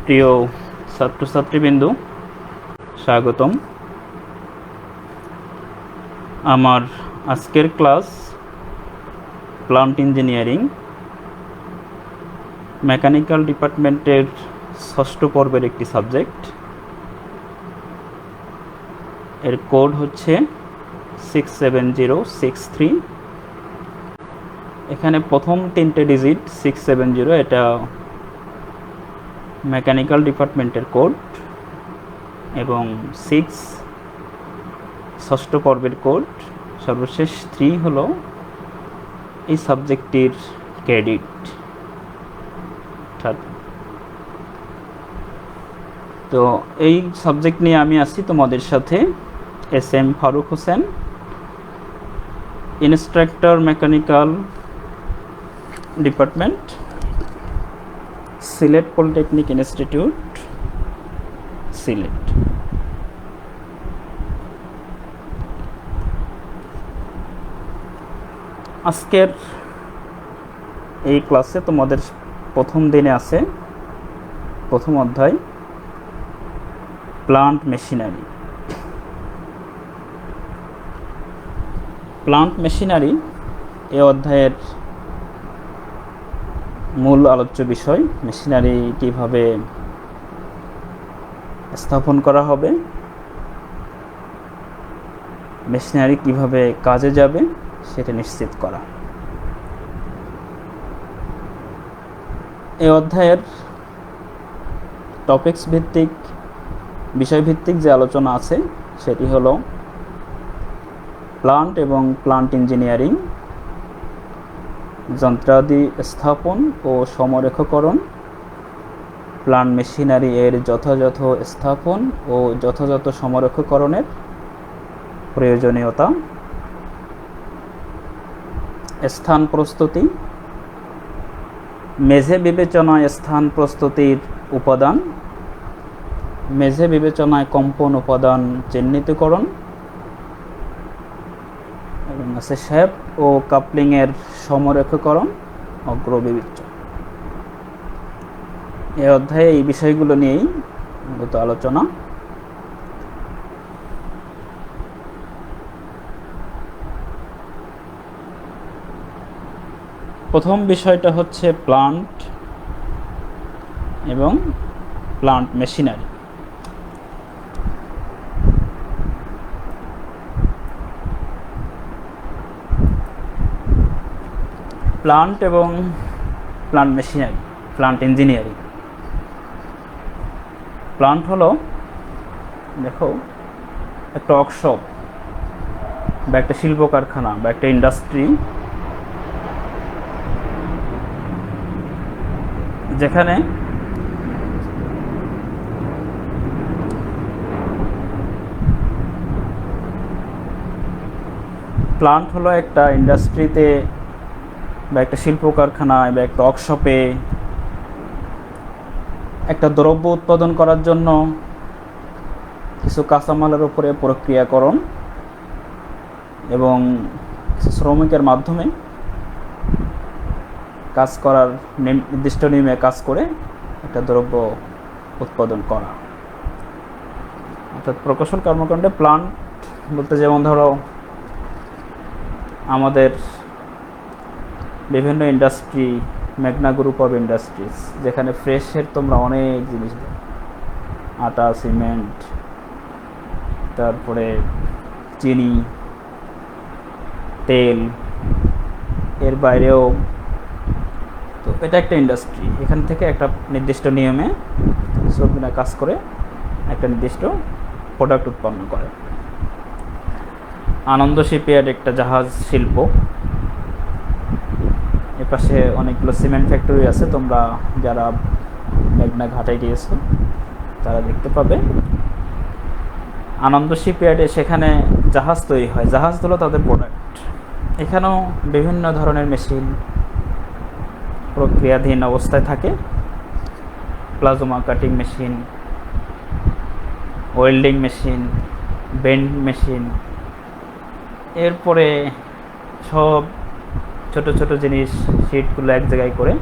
প্রিয় ছাত্রছাত্রীবৃন্দু, স্বাগতম। আমার আজকের ক্লাস প্লান্ট ইঞ্জিনিয়ারিং মেকানিক্যাল ডিপার্টমেন্টের ষষ্ঠ পর্বের একটি সাবজেক্ট। এর কোড হচ্ছে 67063। এখানে প্রথম তিনটে ডিজিট 670, এটা মেকানিক্যাল ডিপার্টমেন্টের কোড, এবং 6 ষষ্ঠ পর্বের কোড, সর্বশেষ 3 হলো এই সাবজেক্টটির ক্রেডিট। তো এই সাবজেক্ট নিয়ে আমি আছি তোমাদের সাথে, SM Faruk Hossain, instructor mechanical department, Sylhet polytechnic institute, Sylhet. আজকের এই ক্লাসে তোমাদের প্রথম দিনে আছে প্রথম অধ্যায় প্লান্ট মেশিনারি। প্লান্ট মেশিনারি এই অধ্যায়ের মূল আলোচ্য বিষয়। মেশিনারি কিভাবে স্থাপন করা হবে, মেশিনারি কিভাবে কাজে যাবে সেটা নিশ্চিত করা। এই অধ্যায়ের টপিকস ভিত্তিক, বিষয়ভিত্তিক যে আলোচনা আছে সেটি হলো প্লান্ট এবং প্লান্ট ইঞ্জিনিয়ারিং, যন্ত্রাদি স্থাপন ও সমরেখকরণ, প্লান্ট মেশিনারি এর যথাযথ স্থাপন ও যথাযথ সমরেখকরণের প্রয়োজনীয়তা, স্থান প্রস্তুতি, মেঝে বিবেচনায় স্থান প্রস্তুতির উপাদান, মেঝে বিবেচনায় কম্পন উপাদান চিহ্নিতকরণ, এবং আছে শেপ ও কাপলিংয়ের সমরেখকরণ, অগ্রবিবেচনা। এই অধ্যায়ে এই বিষয়গুলো নিয়েই মূলত আলোচনা। প্রথম বিষয়টা হচ্ছে প্লান্ট এবং প্লান্ট মেশিনারি। প্লান্ট এবং plant machinery, plant engineering. Plant হলো, দেখো, একটা ওয়ার্কশপ বা একটা শিল্প কারখানা বা একটা ইন্ডাস্ট্রি, যেখানে প্লান্ট হলো একটা ইন্ডাস্ট্রিতে বা একটা শিল্প কারখানায় বা একটা ওয়ার্কশপে একটা দ্রব্য উৎপাদন করার জন্য কিছু কাঁচামালের উপরে প্রক্রিয়াকরণ এবং শ্রমিকের মাধ্যমে কাজ করার নির্দিষ্ট নিয়মে কাজ করে একটা দ্রব্য উৎপাদন করা, অর্থাৎ প্রকৌশল কর্মকাণ্ডে প্লান্ট বলতে যেমন ধরো আমাদের বিভিন্ন ইন্ডাস্ট্রি, মেঘনা গ্রুপ অফ ইন্ডাস্ট্রিজ, যেখানে ফ্রেশের তোমরা অনেক জিনিস, আটা, সিমেন্ট, তারপরে চিনি, তেল, এর বাইরেও, তো এটা একটা ইন্ডাস্ট্রি। এখান থেকে একটা নির্দিষ্ট নিয়মে শ্রমিকরা কাজ করে একটা নির্দিষ্ট প্রোডাক্ট উৎপন্ন করে। আনন্দ শিপইয়ার্ড একটা জাহাজ শিল্প, এপাশে অনেকগুলো সিমেন্ট ফ্যাক্টরি আছে, তোমরা যারা মেঘনা ঘাটায় গিয়েছো তারা দেখতে পাবে। আনন্দ শিপইয়ার্ডে সেখানে জাহাজ তৈরি হয়, জাহাজ হলো তাদের প্রোডাক্ট। এখানেও বিভিন্ন ধরনের মেশিন প্রক্রিয়াধীন অবস্থায় থাকে, plasma cutting machine, welding machine, bend machine, এরপরে সব ছোট ছোট জিনিস, শিটগুলো এক জায়গায় করে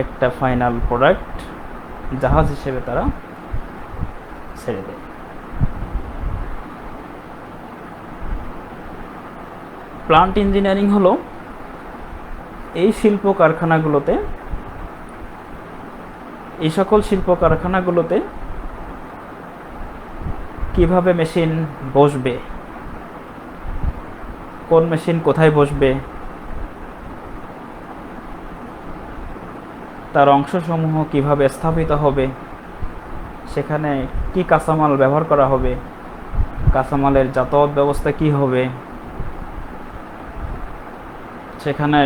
একটা ফাইনাল প্রোডাক্ট জাহাজ হিসেবে তারা ছেড়ে দেয়। প্লান্ট ইঞ্জিনিয়ারিং হলো এই শিল্প কারখানাগুলোতে, এই সকল শিল্প কারখানাগুলোতে কিভাবে মেশিন বসবে, কোন মেশিন কোথায় বসবে, তার অংশসমূহ কিভাবে স্থাপিত হবে, সেখানে কি কাঁচামাল ব্যবহার করা হবে, কাঁচামালের যাতায়াত ব্যবস্থা কি হবে, সেখানে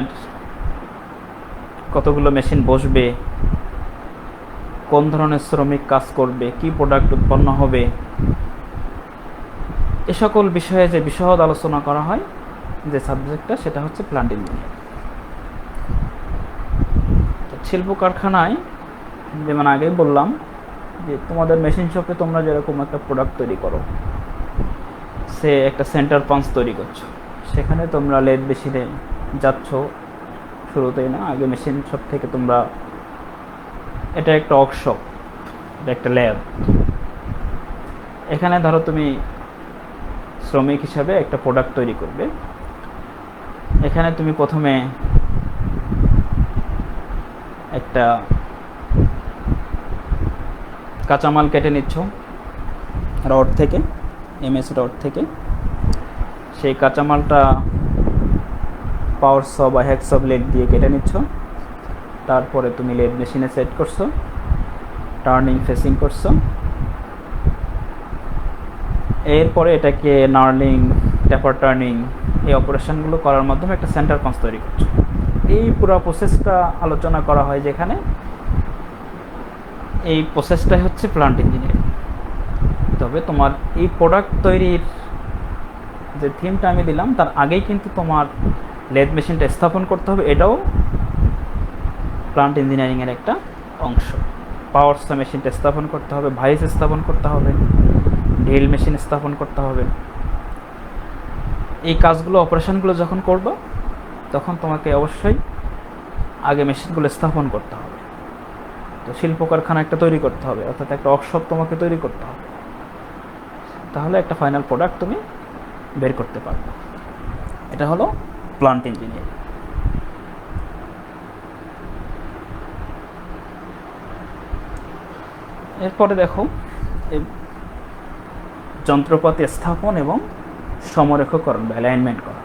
কতগুলো মেশিন বসবে, কোন ধরনের শ্রমিক কাজ করবে, কি প্রোডাক্ট উৎপন্ন হবে, এ সকল বিষয়ে যে বিশদ আলোচনা করা হয়, যে সাবজেক্টটা, সেটা হচ্ছে প্ল্যান্ট ইঞ্জিনিয়ারিং। শিল্প কারখানায় যেমন আগেই বললাম যে তোমাদের মেশিন শপে তোমরা যেরকম একটা প্রোডাক্ট তৈরি করো, সে একটা সেন্টার পাঞ্চ তৈরি করছো, সেখানে তোমরা লেদ মেশিনে যাচ্ছ শুরুতেই না, আগে মেশিন শপ থেকে তোমরা, এটা একটা ওয়ার্কশপ, এটা একটা ল্যাব, এখানে ধরো তুমি শ্রমিক হিসাবে একটা প্রোডাক্ট তৈরি করবে। এখানে তুমি প্রথমে একটা কাঁচামাল কেটে নিচ্ছ রড থেকে, এমএস রড থেকে। সেই কাঁচামালটা পাওয়ার সব বা হ্যাকসব লেড দিয়ে কেটে নিচ্ছ। তারপরে তুমি লেড মেশিনে সেট করছো, টার্নিং ফেসিং করছো। এরপরে এটাকে নার্লিং, ট্যাপার টার্নিং, এই অপারেশনগুলো করার মাধ্যমে একটা সেন্টার পাঞ্চ তৈরি করছো। এই পুরো প্রসেসটা আলোচনা করা হয় যেখানে, এই প্রসেসটাই হচ্ছে প্লান্ট ইঞ্জিনিয়ারিং। তবে তোমার এই প্রোডাক্ট তৈরির যে থিমটা আমি দিলাম, তার আগেই কিন্তু তোমার লেদ মেশিনটা স্থাপন করতে হবে, এটাও প্লান্ট ইঞ্জিনিয়ারিংয়ের একটা অংশ। পাওয়ার মেশিনটা স্থাপন করতে হবে, ভাইস স্থাপন করতে হবে, ড্রিল মেশিন স্থাপন করতে হবে। এই কাজগুলো, অপারেশনগুলো যখন করবে, তখন তোমাকে অবশ্যই আগে মেশিনগুলো স্থাপন করতে হবে। তো শিল্প কারখানা একটা তৈরি করতে হবে, অর্থাৎ একটা ওয়ার্কশপ তোমাকে তৈরি করতে হবে, তাহলে একটা ফাইনাল প্রোডাক্ট তুমি বের করতে পারবে। এটা হলো প্লান্ট ইঞ্জিনিয়ারিং। এরপরে দেখো যন্ত্রপাতি স্থাপন এবং সমরেখকরণ বা অ্যালাইনমেন্ট করা।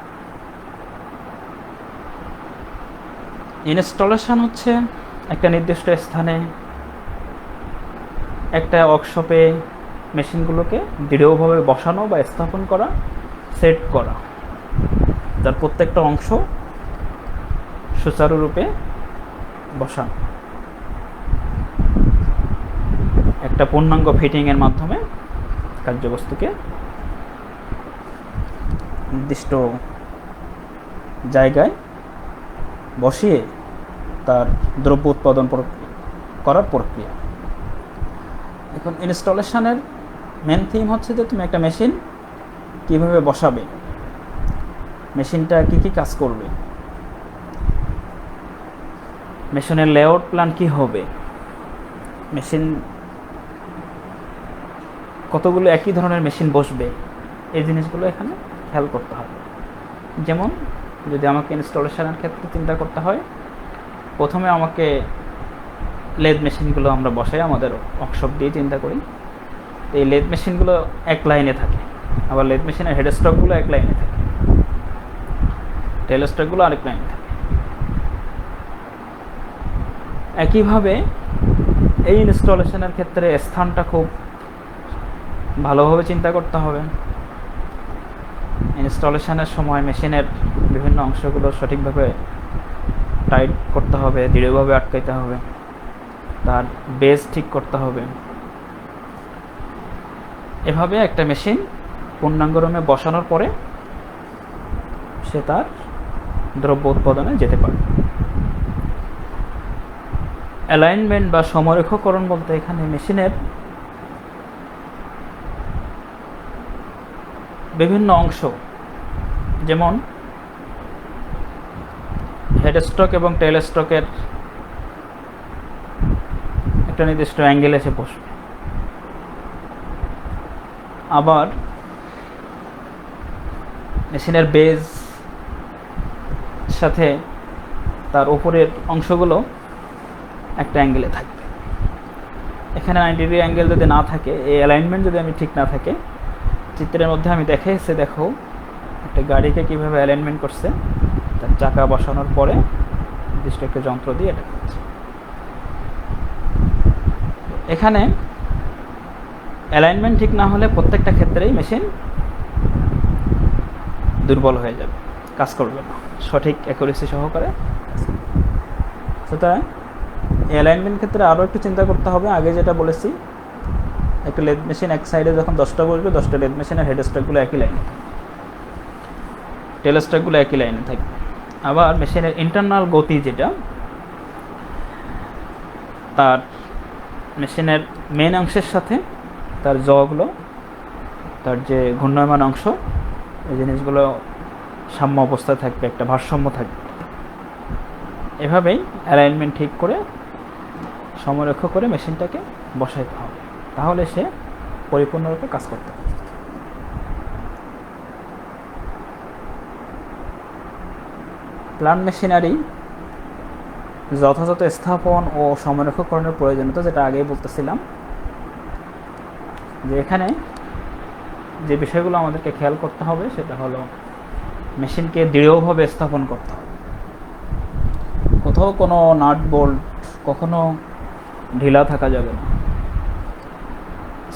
ইনস্টলেশন হচ্ছে একটা নির্দিষ্ট স্থানে একটা ওয়ার্কশপে মেশিনগুলোকে দৃঢ়ভাবে বসানো বা স্থাপন করা, সেট করা, যার প্রত্যেকটা অংশ সুচারুরূপে বসানো। একটা পূর্ণাঙ্গ ফিটিংয়ের মাধ্যমে কার্যবস্তুকে নির্দিষ্ট জায়গায় বসিয়ে তার দ্রব্য উৎপাদন করার প্রক্রিয়া। এখন ইনস্টলেশনের মেন থিম হচ্ছে যে তুমি একটা মেশিন কীভাবে বসাবে, মেশিনটা কী কী কাজ করবে, মেশিনের লেআউট প্ল্যান কী হবে, মেশিন কতগুলো একই ধরনের মেশিন বসবে, এই জিনিসগুলো এখানে খেয়াল করতে হবে। যেমন যদি আমাকে ইনস্টলেশনের ক্ষেত্রে চিন্তা করতে হয়, প্রথমে আমাকে লেদ মেশিনগুলো আমরা বসাই, আমাদের ওয়ার্কশপ দিয়ে চিন্তা করি। তো এই লেদ মেশিনগুলো এক লাইনে থাকে, আবার লেদ মেশিনের হেড স্টকগুলো এক লাইনে থাকে, টেল স্টকগুলো আরেক লাইনে থাকে। একইভাবে এই ইনস্টলেশনের ক্ষেত্রে স্থানটা খুব ভালোভাবে চিন্তা করতে হবে। ইনস্টলেশনের সময় মেশিনের বিভিন্ন অংশগুলো সঠিকভাবে টাইট করতে হবে, দৃঢ়ভাবে আটকাইতে হবে, তার বেস ঠিক করতে হবে। এভাবে একটা মেশিন পূর্ণাঙ্গরমে বসানোর পরে সে তার দ্রব্য উৎপাদনে যেতে পারে। অ্যালাইনমেন্ট বা সমরেখকরণ বলতে এখানে মেশিনের বিভিন্ন অংশ, যেমন হেড স্টক এবং টেল স্টকের একটা নির্দিষ্ট অ্যাঙ্গেলে এসে বসবে। আবার মেশিনের বেজ সাথে তার উপরের অংশগুলো একটা অ্যাঙ্গেলে থাকবে। এখানে 90 ডিগ্রি অ্যাঙ্গেল যদি না থাকে, এই অ্যালাইনমেন্ট যদি আমি ঠিক না থাকে, চিত্রের মধ্যে আমি দেখাইছি, দেখো একটা গাড়িকে কীভাবে অ্যালাইনমেন্ট করছে, তার চাকা বসানোর পরে নির্দিষ্ট একটা যন্ত্র দিয়ে এটা করছে। এখানে অ্যালাইনমেন্ট ঠিক না হলে প্রত্যেকটা ক্ষেত্রেই মেশিন দুর্বল হয়ে যাবে, কাজ করবে না সঠিক অ্যাকুরেসি সহকারে। সুতরাং অ্যালাইনমেন্ট ক্ষেত্রে আরও একটু চিন্তা করতে হবে। আগে যেটা বলেছি, একটা লেদ মেশিন এক সাইডে যখন 10টা বসবে, 10টা লেদ মেশিনের হেড স্ট্রাকগুলো একই লাইনে থাকবে, টেল স্ট্রাকগুলো একই লাইনে থাকবে। আবার মেশিনের ইন্টারনাল গতি যেটা, তার মেশিনের মেন অংশের সাথে তার জগুলো, তার যে ঘূর্ণয়মান অংশ, এই জিনিসগুলো সাম্য অবস্থায় থাকবে, একটা ভারসাম্য থাকবে। এভাবেই অ্যালাইনমেন্ট ঠিক করে সমরক্ষ করে মেশিনটাকে বসাইতে হবে, তাহলে সে পরিপূর্ণরূপে কাজ করতে পারবে। প্লান্ট মেশিনারি যথাযথ স্থাপন ও সমরক্ষকরণের প্রয়োজনীয়তা, যেটা আগেই বলতেছিলাম, যে এখানে যে বিষয়গুলো আমাদেরকে খেয়াল করতে হবে সেটা হলো মেশিনকে দৃঢ়ভাবে স্থাপন করতে হবে। কোথাও কোনো নাট বোল্ট কখনো ঢিলা থাকা যাবে না,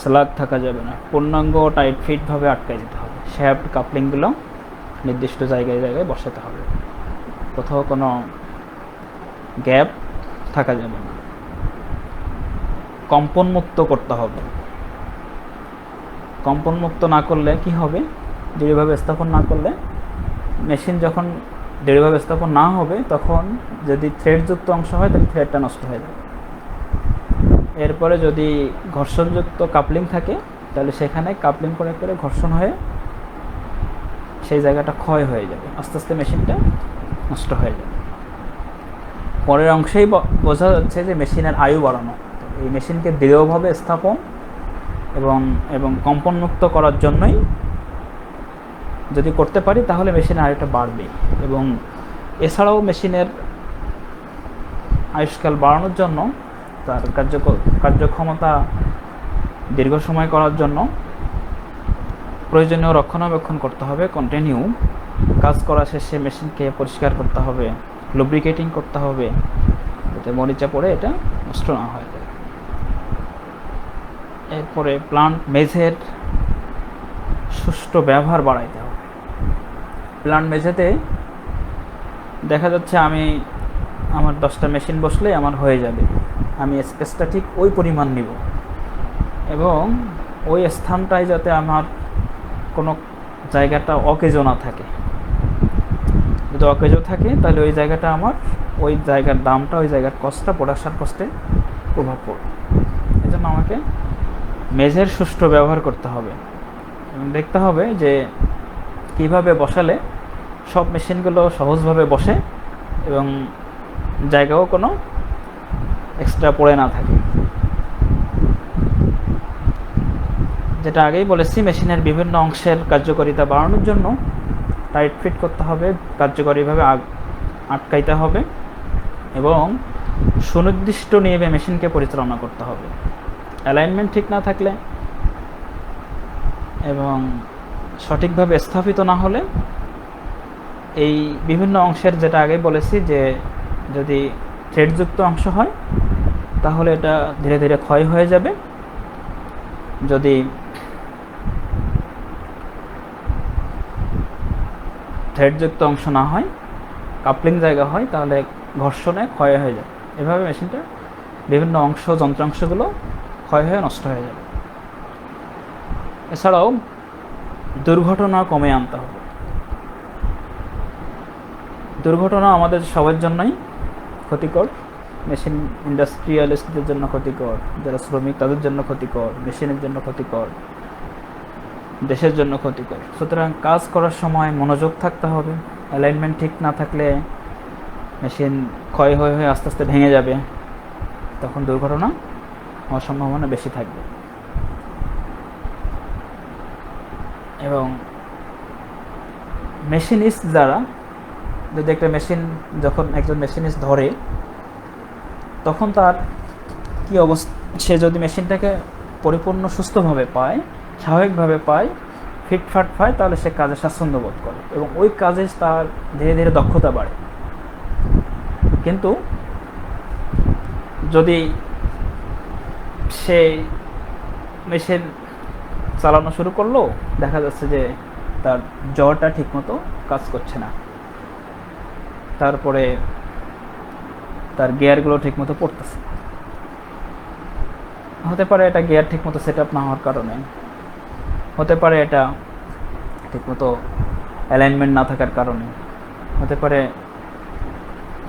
স্লাগ থাকা যাবে না, পূর্ণাঙ্গ টাইট ফিটভাবে আটকে দিতে হবে। শ্যাফট কাপলিংগুলো নির্দিষ্ট জায়গায় জায়গায় বসাতে হবে, কোথাও কোনো গ্যাপ থাকা যাবে না। কম্পনমুক্ত করতে হবে। কম্পনমুক্ত না করলে কি হবে, দৃঢ়ভাবে স্থাপন না করলে মেশিন যখন দৃঢ়ভাবে স্থাপন না হবে, তখন যদি থ্রেডযুক্ত অংশ হয় তাহলে থ্রেডটা নষ্ট হয়ে যাবে। এরপরে যদি ঘর্ষণযুক্ত কাপলিং থাকে, তাহলে সেখানে কাপলিং করে করে ঘর্ষণ হয়ে সেই জায়গাটা ক্ষয় হয়ে যাবে, আস্তে আস্তে মেশিনটা নষ্ট হয়ে যাবে। পরের অংশেই বোঝা যাচ্ছে যে মেশিনের আয়ু বাড়ানো। এই মেশিনকে দৃঢ়ভাবে স্থাপন এবং কম্পনমুক্ত করার জন্যই যদি করতে পারি, তাহলে মেশিনের আয়ুটা বাড়বে। এবং এছাড়াও মেশিনের আয়ুষ্কাল বাড়ানোর জন্য, তার কার্যক্ষমতা দীর্ঘ সময় করার জন্য প্রয়োজনীয় রক্ষণাবেক্ষণ করতে হবে। কন্টিনিউ কাজ করা শেষে মেশিনকে পরিষ্কার করতে হবে, লুব্রিকেটিং করতে হবে, যাতে মরিচা পড়ে এটা নষ্ট না হয়। এরপরে প্লান্ট মেঝের সুষ্ঠু ব্যবহার বাড়াইতে হবে। প্লান্ট মেঝেতে দেখা যাচ্ছে আমার 10টা মেশিন বসলে আমার হয়ে যাবে, আমি স্পেসটা ঠিক ওই পরিমাণ নিব এবং ওই স্থানটায় যাতে আমার কোনো জায়গাটা অকেজো না থাকে। যদি অকেজো থাকে তাহলে ওই জায়গাটা আমার, ওই জায়গার দামটা, ওই জায়গার কস্টটা, প্রোডাকশন কস্টে প্রভাব পড়বে। এই জন্য আমাকে মেঝের সুষ্ঠু ব্যবহার করতে হবে এবং দেখতে হবে যে কীভাবে বসালে সব মেশিনগুলো সহজভাবে বসে এবং জায়গাও কোনো এক্সট্রা পড়ে না থাকে। যেটা আগেই বলেছি, মেশিনের বিভিন্ন অংশের কার্যকারিতা বাড়ানোর জন্য টাইট ফিট করতে হবে, কার্যকরীভাবে আটকাইতে হবে এবং সুনির্দিষ্ট নিয়মে মেশিনকে পরিচালনা করতে হবে। অ্যালাইনমেন্ট ঠিক না থাকলে এবং সঠিকভাবে স্থাপিত না হলে এই বিভিন্ন অংশের, যেটা আগেই বলেছি, যে যদি থ্রেডযুক্ত অংশ হয় তাহলে এটা ধীরে ধীরে ক্ষয় হয়ে যাবে। যদি থ্রেডযুক্ত অংশ না হয়, কাপলিং জায়গা হয়, তাহলে ঘর্ষণে ক্ষয় হয়ে যাবে। এভাবে মেশিনটা বিভিন্ন অংশ, যন্ত্রাংশগুলো ক্ষয় হয়ে নষ্ট হয়ে যাবে। এছাড়াও দুর্ঘটনা কমে আনতে হবে। দুর্ঘটনা আমাদের সবার জন্যই ক্ষতিকর, মেশিন ইন্ডাস্ট্রিয়ালিস্টদের জন্য ক্ষতিকর, যারা শ্রমিক তাদের জন্য ক্ষতিকর, মেশিনের জন্য ক্ষতিকর, দেশের জন্য ক্ষতিকর। সুতরাং কাজ করার সময় মনোযোগ থাকতে হবে। অ্যালাইনমেন্ট ঠিক না থাকলে মেশিন ক্ষয় হয়ে হয়ে আস্তে আস্তে ভেঙে যাবে, তখন দুর্ঘটনা হওয়ার সম্ভাবনা বেশি থাকবে। এবং মেশিনিস্ট যারা, যদি একটা মেশিন যখন একজন মেশিনিস্ট ধরে, তখন তার কী অবস্থা, সে যদি মেশিনটাকে পরিপূর্ণ সুস্থভাবে পায়, স্বাভাবিকভাবে পায়, ফিটফাট পায়, তাহলে সে কাজে স্বাচ্ছন্দ্য বোধ করে এবং ওই কাজে তার ধীরে ধীরে দক্ষতা বাড়ে। কিন্তু যদি সে মেশিন চালানো শুরু করলো, দেখা যাচ্ছে যে তার জ্বরটা ঠিকমতো কাজ করছে না, তারপরে তার গিয়ারগুলো ঠিকমতো পড়তেছে না। হতে পারে এটা গিয়ার ঠিকমতো সেট আপ না হওয়ার কারণে, হতে পারে এটা ঠিকমতো অ্যালাইনমেন্ট না থাকার কারণে, হতে পারে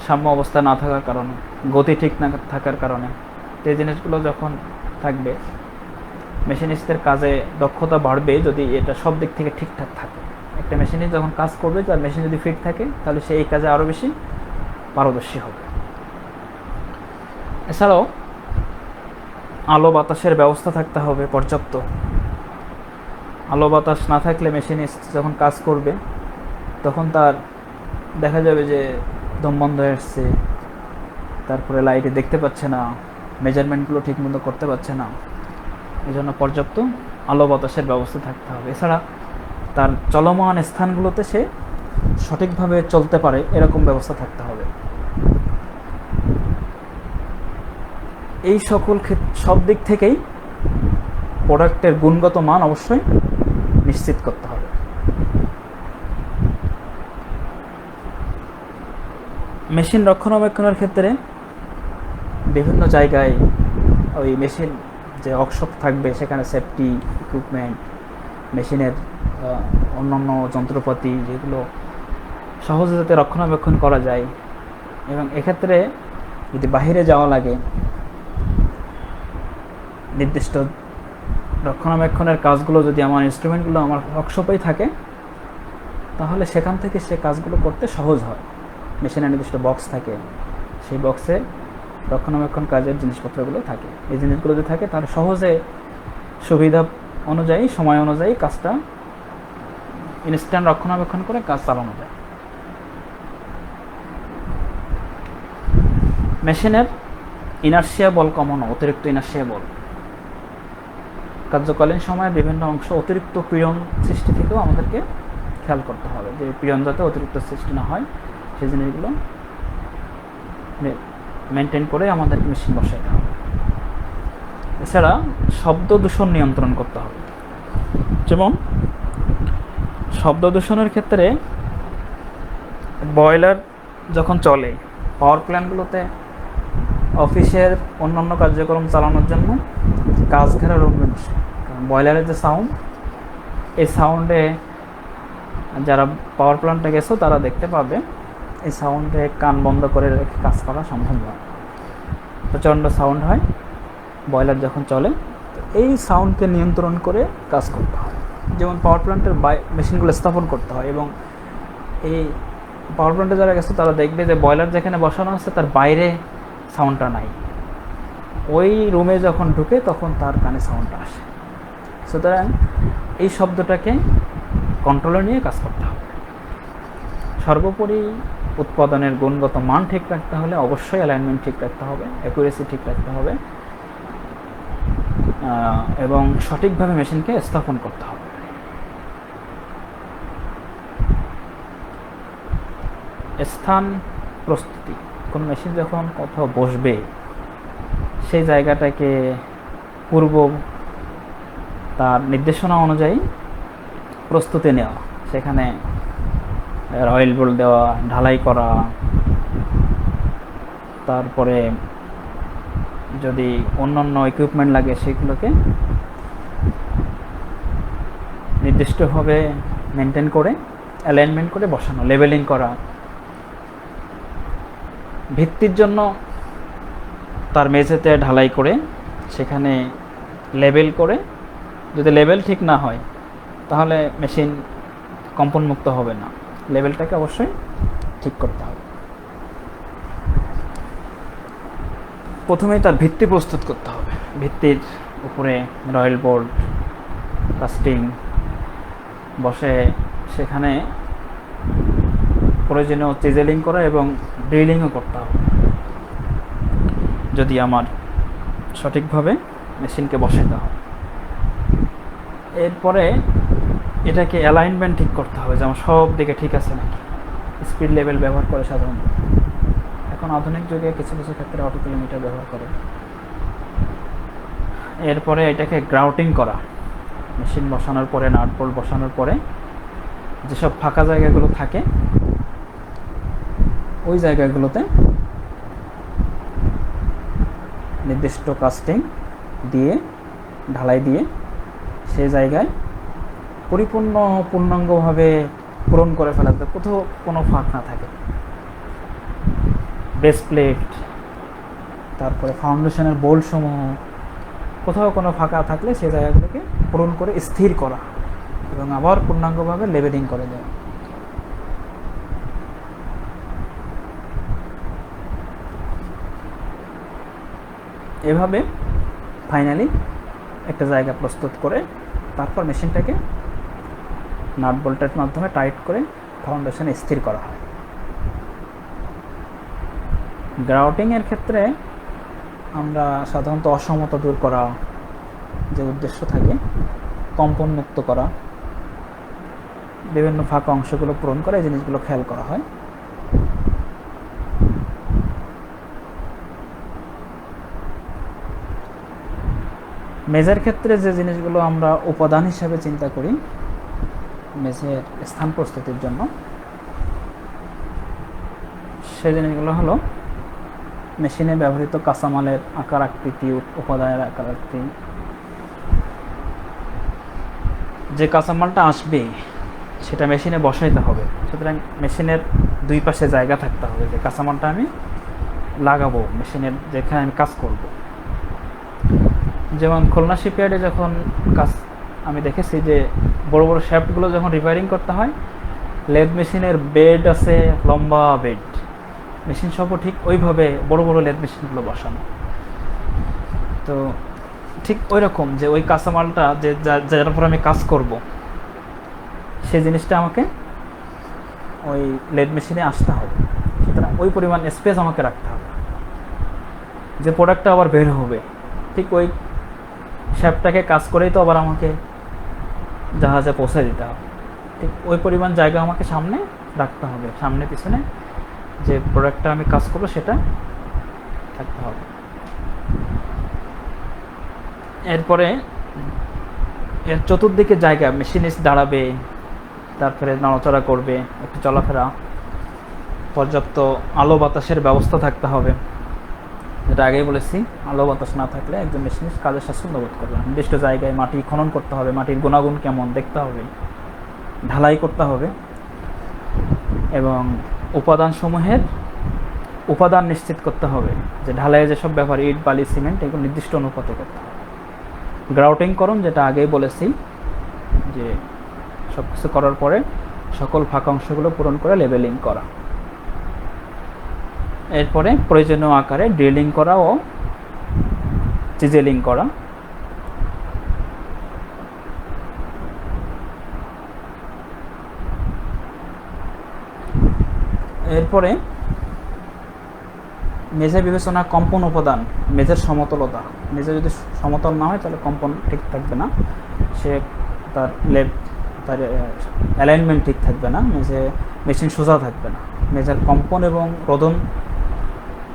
সাম্য অবস্থা না থাকার কারণে, গতি ঠিক না থাকার কারণে। এই জিনিসগুলো যখন থাকবে, মেশিনিস্টের কাজে দক্ষতা বাড়বে যদি এটা সব দিক থেকে ঠিকঠাক থাকে। একটা মেশিনিস্ট যখন কাজ করবে, তার মেশিন যদি ফিট থাকে, তাহলে সে এই কাজে আরও বেশি পারদর্শী হবে। এছাড়াও আলো বাতাসের ব্যবস্থা থাকতে হবে পর্যাপ্ত। আলো বাতাস না থাকলে মেশিনিস্ট যখন কাজ করবে, তখন তার দেখা যাবে যে দম বন্ধ হয়ে আসছে, তারপরে লাইটে দেখতে পাচ্ছে না, মেজারমেন্টগুলো ঠিকমতো করতে পারছে না। এই জন্য পর্যাপ্ত আলো বাতাসের ব্যবস্থা থাকতে হবে। এছাড়া তার চলমান স্থানগুলোতে সে সঠিকভাবে চলতে পারে এরকম ব্যবস্থা থাকতে হবে। এই সকল সব দিক থেকেই প্রোডাক্টের গুণগত মান অবশ্যই নিশ্চিত করতে হবে। মেশিন রক্ষণাবেক্ষণের ক্ষেত্রে বিভিন্ন জায়গায় ওই মেশিন যে ওয়ার্কশপ থাকবে, সেখানে সেফটি ইকুইপমেন্ট, মেশিনের অন্যান্য যন্ত্রপাতি যেগুলো সহজে যাতে রক্ষণাবেক্ষণ করা যায়, এবং এক্ষেত্রে যদি বাহিরে যাওয়া লাগে, নির্দিষ্ট রক্ষণাবেক্ষণের কাজগুলো যদি আমার ইনস্ট্রুমেন্টগুলো আমার ওয়ার্কশপেই থাকে, তাহলে সেখান থেকে সে কাজগুলো করতে সহজ হয়। মেশিনের নির্দিষ্ট বক্স থাকে, সেই বক্সে রক্ষণাবেক্ষণ কাজের জিনিসপত্রগুলো থাকে। এই জিনিসগুলো যদি থাকে, তাহলে সহজে সুবিধা অনুযায়ী, সময় অনুযায়ী কাজটা ইনস্ট্যান্ট রক্ষণাবেক্ষণ করে কাজ চালানো যায়। মেশিনের ইনার্শিয়া বল কমানো, অতিরিক্ত ইনার্শিয়া বল, কার্যকালীন সময়ে বিভিন্ন অংশ অতিরিক্ত পীড়ন সৃষ্টি থেকেও আমাদেরকে খেয়াল করতে হবে, যে পীড়ন যাতে অতিরিক্ত সৃষ্টি না হয়, সেই জিনিসগুলো মেনটেন করে আমাদের মেশিন বসাতে হবে। এছাড়া শব্দ দূষণ নিয়ন্ত্রণ করতে হবে। যেমন শব্দ দূষণের ক্ষেত্রে বয়লার যখন চলে, পাওয়ার প্ল্যান্টগুলোতে অফিসের অন্যান্য কার্যক্রম চালানোর জন্য কাজ ঘেরা রুমে বসে, কারণ বয়লারের যে সাউন্ড, এই সাউন্ডে যারা পাওয়ার প্ল্যান্টে গেছো তারা দেখতে পাবে, এই সাউন্ডে কান বন্ধ করে রেখে কাজ করা সম্ভব নয়। প্রচণ্ড সাউন্ড হয় বয়লার যখন চলে। তো এই সাউন্ডকে নিয়ন্ত্রণ করে কাজ করতে হয়। যেমন পাওয়ার প্ল্যান্টের মেশিনগুলো স্থাপন করতে হয়, এবং এই পাওয়ার প্ল্যান্টে যারা গেছে তারা দেখবে যে বয়লার যেখানে বসানো আছে তার বাইরে সাউন্ডটা নাই, ওই রুমে যখন ঢুকে তখন তার কানে সাউন্ডটা আসে। সুতরাং এই শব্দটাকে কন্ট্রোলে নিয়ে কাজ করতে হবে। সর্বোপরি উৎপাদনের গুণগত মান ঠিক রাখতে হলে অবশ্যই অ্যালাইনমেন্ট ঠিক রাখতে হবে, অ্যাকুরেসি ঠিক রাখতে হবে, এবং সঠিকভাবে মেশিনকে স্থাপন করতে হবে। স্থান প্রস্তুতি, কোন মেশিন যখন কোথাও বসবে, সেই জায়গাটাকে পূর্ব তার নির্দেশনা অনুযায়ী প্রস্তুতি নেওয়া, সেখানে অয়েল বোল দেওয়া, ঢালাই করা, তারপরে যদি অন্যান্য ইকুইপমেন্ট লাগে সেগুলোকে নির্দিষ্টভাবে মেনটেন করে অ্যালাইনমেন্ট করে বসানো, লেবেলিং করা। ভিত্তির জন্য তার মেঝেতে ঢালাই করে সেখানে লেবেল করে, যদি লেবেল ঠিক না হয় তাহলে মেশিন কম্পনমুক্ত হবে না। লেবেলটাকে অবশ্যই ঠিক করতে হবে। প্রথমেই তার ভিত্তি প্রস্তুত করতে হবে। ভিত্তির উপরে রয়েল বোর্ড কাস্টিং বসে সেখানে প্রয়োজনীয় চিজেলিং করা এবং ড্রিলিংও করতে হবে যদি আমার সঠিকভাবে মেশিনকে বসাতে হয়। এরপরে এটাকে অ্যালাইনমেন্ট ঠিক করতে হবে যে আমার সব দিকে ঠিক আছে নাকি। স্পিড লেভেল ব্যবহার করে সাধারণত, এখন আধুনিক যুগে কিছু কিছু ক্ষেত্রে অটোকিলোমিটার ব্যবহার করে। এরপরে এটাকে গ্রাউটিং করা, মেশিন বসানোর পরে নাট বোল্ট বসানোর পরে যেসব ফাঁকা জায়গাগুলো থাকে ওই জায়গাগুলোতে নির্দিষ্ট কাস্টিং দিয়ে ঢালাই দিয়ে সেই জায়গায় পূর্ণাঙ্গভাবে পূরণ করে ফেলা যাতে কোথাও কোনো ফাঁক না থাকে। বেস প্লেট, তারপরে ফাউন্ডেশনের বোল্ট সমূহ কোথাও কোনো ফাঁকা থাকলে সেই জায়গাগুলোকে পূরণ করে স্থির করা এবং আবার পূর্ণাঙ্গভাবে লেবেলিং করে দেওয়া। এভাবে ফাইনালি একটা জায়গা প্রস্তুত করে তারপর মেশিনটাকে নাট বোল্টের মাধ্যমে টাইট করে ফাউন্ডেশনে স্থির করা হয়। গ্রাউটিংয়ের ক্ষেত্রে আমরা সাধারণত অসমতা দূর করা যে উদ্দেশ্য থাকে, কম্পন মুক্ত করা, বিভিন্ন ফাঁকা অংশগুলো পূরণ করা, এই জিনিসগুলো খেয়াল করা হয়। মেজের ক্ষেত্রে যে জিনিসগুলো আমরা উপাদান হিসাবে চিন্তা করি মেজের স্থান প্রস্তুতির জন্য, সেই জিনিসগুলো হলো মেশিনে ব্যবহৃত কাঁচামালের আকার আকৃতি, উপাদানের আকার আকৃতি, যে কাঁচামালটা আসবে সেটা মেশিনে বসাইতে হবে। সুতরাং মেশিনের দুই পাশে জায়গা থাকতে হবে যে কাঁচামালটা আমি লাগাবো মেশিনের যেখানে আমি কাজ করব। যেমন খুলনা শিপইয়ার্ডে যখন কাজ আমি দেখেছি যে বড় বড় শ্যাফটগুলো যখন রিপেয়ারিং করতে হয়, লেদ মেশিনের বেড আছে, লম্বা বেড, মেশিন সব ঠিক ওইভাবে বড় বড় লেদ মেশিনগুলো বসানো। তো ঠিক ওই রকম যে ওই কাঁচামালটা যে যার উপর আমি কাজ করব সেই জিনিসটা আমাকে ওই লেদ মেশিনে আসতে হবে। সুতরাং ওই পরিমাণ স্পেস আমাকে রাখতে হবে যে প্রোডাক্টটা আবার বের হবে। ঠিক ওই শ্যাফটটাকে কাজ করেই তো আবার আমাকে জাহাজে পৌঁছে দিতে হবে। ঠিক ওই পরিমাণ জায়গা আমাকে সামনে রাখতে হবে, সামনে পিছনে যে প্রোডাক্টটা আমি কাজ করবো সেটা থাকতে হবে। এরপরে এর চতুর্দিকে জায়গা মেশিনিস্ট দাঁড়াবে, তারপরে নড়াচড়া করবে, একটু চলাফেরা, পর্যাপ্ত আলো বাতাসের ব্যবস্থা থাকতে হবে। যেটা আগেই বলেছি, আলো বাতাস না থাকলে একজন মেশিনিস্ট কাজের স্বাচ্ছন্দ্য বোধ করবে। নির্দিষ্ট জায়গায় মাটি খনন করতে হবে, মাটির গুণাগুণ কেমন দেখতে হবে, ঢালাই করতে হবে এবং উপাদানসমূহের উপাদান নিশ্চিত করতে হবে যে ঢালাইয়ে যেসব ব্যাপার ইট, বালি, সিমেন্ট এগুলো নির্দিষ্ট অনুপাতে করতে হবে। গ্রাউটিং করুন, যেটা আগেই বলেছি যে সব কিছু করার পরে সকল ফাঁকা অংশগুলো পূরণ করে লেবেলিং করা। এরপরে প্রয়োজনীয় আকারে ড্রিলিং করা ও চিজেলিং করা। এরপরে মেঝে বিবেচনা, কম্পন উপাদান, মেঝের সমতলতা। মেঝে যদি সমতল না হয় তাহলে কম্পন ঠিক থাকবে না, সে তার অ্যালাইনমেন্ট ঠিক থাকবে না, মেশিন সোজা থাকবে না। মেঝের কম্পন এবং রোধন,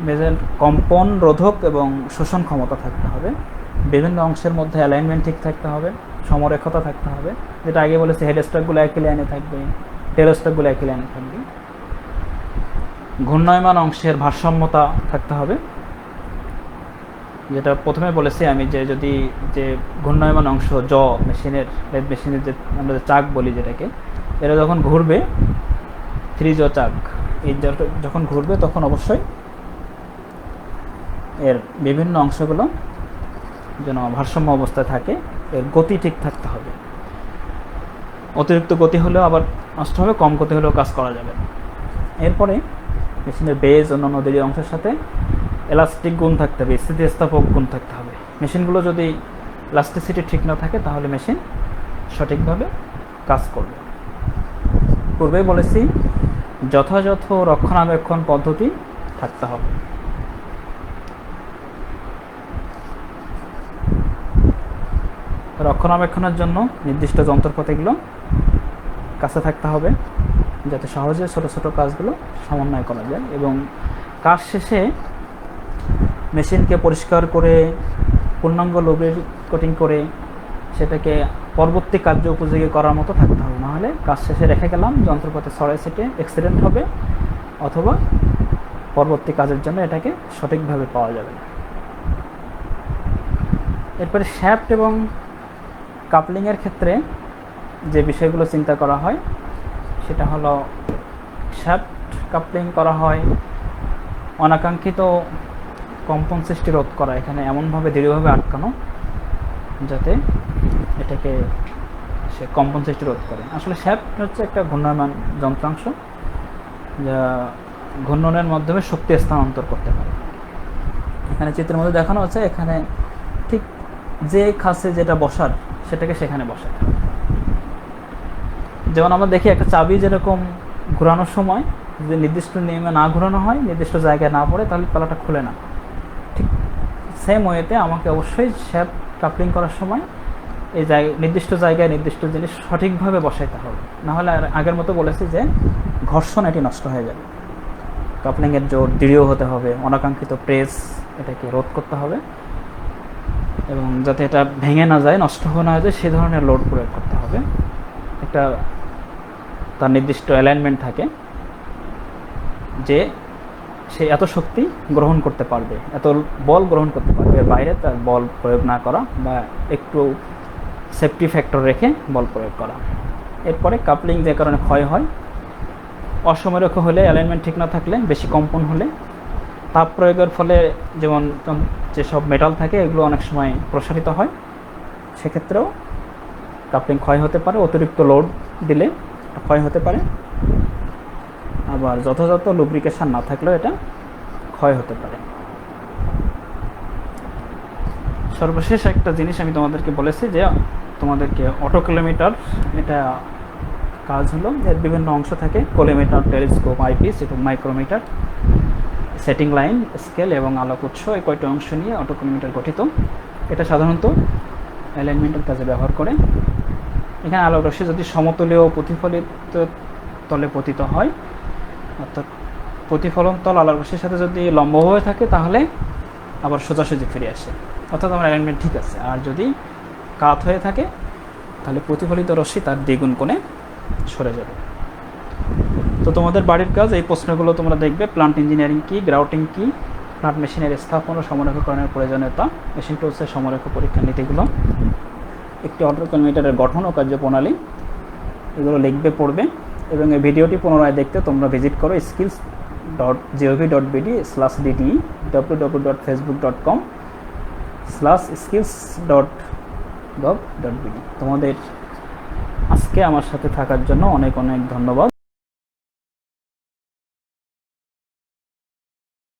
মেঝের কম্পন রোধক এবং শোষণ ক্ষমতা থাকতে হবে। বিভিন্ন অংশের মধ্যে অ্যালাইনমেন্ট ঠিক থাকতে হবে, সমরেখতা থাকতে হবে। যেটা আগে বলেছি, হেড স্ট্রোকগুলো একই লাইনে থাকবে, টেল স্ট্রোকগুলো একই লাইনে থাকবে। ঘূর্ণায়মান অংশের ভারসাম্যতা থাকতে হবে, যেটা প্রথমে বলেছি আমি যে ঘূর্ণায়মান অংশ মেশিনের যে আমরা যে চাক বলি যেটাকে, এটা যখন ঘুরবে, 3 চাক, এই যখন ঘুরবে তখন অবশ্যই এর বিভিন্ন অংশগুলো যেন ভারসাম্য অবস্থায় থাকে, এর গতি ঠিক থাকতে হবে। অতিরিক্ত গতি হলেও আবার নষ্ট হবে, কম গতি হলেও কাজ করা যাবে। এরপরে মেশিনের বেজ অন্যান্য দেরি অংশের সাথে এলাস্টিক গুণ থাকতে হবে, স্থিতিস্থাপক গুণ থাকতে হবে। মেশিনগুলো যদি ইলাস্টিসিটি ঠিক না থাকে তাহলে মেশিন সঠিকভাবে কাজ করবে। পূর্বেই বলেছি যথাযথ রক্ষণাবেক্ষণ পদ্ধতি থাকতে হবে। রক্ষণাবেক্ষণের জন্য নির্দিষ্ট যন্ত্রপাতিগুলো কাছে থাকতে হবে যাতে সহজে ছোট ছোট কাজগুলো সমন্বয় করা যায়, এবং কাজ শেষে মেশিনকে পরিষ্কার করে পূর্ণাঙ্গ লুব্রিকেটিং করে সেটাকে পরবর্তী কার্য উপযোগী করার মতো থাকতে হবে। নাহলে কাজ শেষে রেখে গেলাম, যন্ত্রপাতি ছড়াই ছিটে অ্যাক্সিডেন্ট হবে অথবা পরবর্তী কাজের জন্য এটাকে সঠিকভাবে পাওয়া যাবে না। এরপরে শ্যাফট এবং কাপলিংয়ের ক্ষেত্রে যে বিষয়গুলো চিন্তা করা হয় সেটা হলো, শ্যাফট কাপলিং করা হয় অনাকাঙ্ক্ষিত কম্পন সৃষ্টি রোধ করা, এখানে এমনভাবে দৃঢ়ভাবে আটকানো যাতে এটাকে সে কম্পন সৃষ্টি রোধ করে। আসলে শ্যাফট হচ্ছে একটা ঘূর্ণায়মান যন্ত্রাংশ যা ঘূর্ণনের মাধ্যমে শক্তি স্থানান্তর করতে পারে। এখানে চিত্রের মধ্যে দেখানো হচ্ছে, এখানে ঠিক যে খাসে যেটা বসার সেটাকে সেখানে বসায়। যেমন আমরা দেখি একটা চাবি যেরকম ঘোরানোর সময় যদি নির্দিষ্ট নিয়মে না ঘোরানো হয়, নির্দিষ্ট জায়গায় না পড়ে, তাহলে তালাটা খুলে না। ঠিক সেম ওয়েতে আমাকে অবশ্যই শ্যাফট কাপলিং করার সময় এই নির্দিষ্ট জায়গায় নির্দিষ্ট জিনিস সঠিকভাবে বসাইতে হবে, নাহলে আগের মতো বলেছি যে ঘর্ষণ এটি নষ্ট হয়ে যাবে। কাপলিংয়ের জোর দৃঢ় হতে হবে, অনাকাঙ্ক্ষিত প্রেস এটাকে রোধ করতে হবে, এবং যাতে এটা ভেঙে না যায়, নষ্ট হয়ে না যায়, সে ধরনের লোড প্রয়োগ করতে হবে। একটা তার নির্দিষ্ট অ্যালাইনমেন্ট থাকে যে সে এত শক্তি গ্রহণ করতে পারবে, এত বল গ্রহণ করতে পারবে, এর বাইরে তার বল প্রয়োগ না করা বা একটু সেফটি ফ্যাক্টর রেখে বল প্রয়োগ করা। এরপরে কাপলিং যে কারণে ক্ষয় হয়, অসমরক্ষ হলে, অ্যালাইনমেন্ট ঠিক না থাকলে, বেশি কম্পন হলে, তাপ প্রয়োগের ফলে যেমন যেসব মেটাল থাকে এগুলো অনেক সময় প্রসারিত হয়, সেক্ষেত্রেও কাপলিং ক্ষয় হতে পারে। অতিরিক্ত লোড দিলে ক্ষয় হতে পারে, আবার যথাযথ লুব্রিকেশন না থাকলেও এটা ক্ষয় হতে পারে। সর্বশেষ একটা জিনিস আমি তোমাদেরকে বলেছি যে তোমাদেরকে অটোকোলিমেটার, এটা কাজ হলো এর বিভিন্ন অংশ থাকে, কোলিমেটার, টেলিস্কোপ, আইপিস এবং মাইক্রোমিটার, সেটিং লাইন, স্কেল এবং আলোক উৎস, এই কয়টা অংশ নিয়ে অটোকোলিমেটার গঠিত। এটা সাধারণত অ্যালাইনমেন্টের কাজে ব্যবহার করে। এখানে আলোক রশ্মি যদি সমতলীয় প্রতিফলিত তলে পতিত হয়, অর্থাৎ প্রতিফলন তল আলোক রশ্মির সাথে যদি লম্বভাবে থাকে তাহলে আবার সোজাসুজি ফিরে আসে, অর্থাৎ আমার অ্যালাইনমেন্ট ঠিক আছে। আর যদি কাত হয়ে থাকে তাহলে প্রতিফলিত রশ্মি তার দ্বিগুণ কোণে সরে যাবে। তো তোমাদের বাড়ির কাজ, এই প্রশ্নগুলো তোমরা দেখবে। প্লান্ট ইঞ্জিনিয়ারিং কি, গ্রাউটিং কি, প্লান্ট মেশিনের স্থাপন ও সমরেখকরণের প্রয়োজনীয়তা, মেশিন টুলসের সমরেখ পরীক্ষার নীতিগুলো, একটি অটোকোলিমেটারের গঠন ও কার্যপ্রণালী, এগুলো লিখবে, পড়বে। এবং এই ভিডিওটি পুনরায় দেখতে তোমরা ভিজিট করো skills.gov.bd/dd, www.facebook.com/skills.gov.bd। তোমাদের আজকে আমার সাথে থাকার জন্য অনেক অনেক ধন্যবাদ।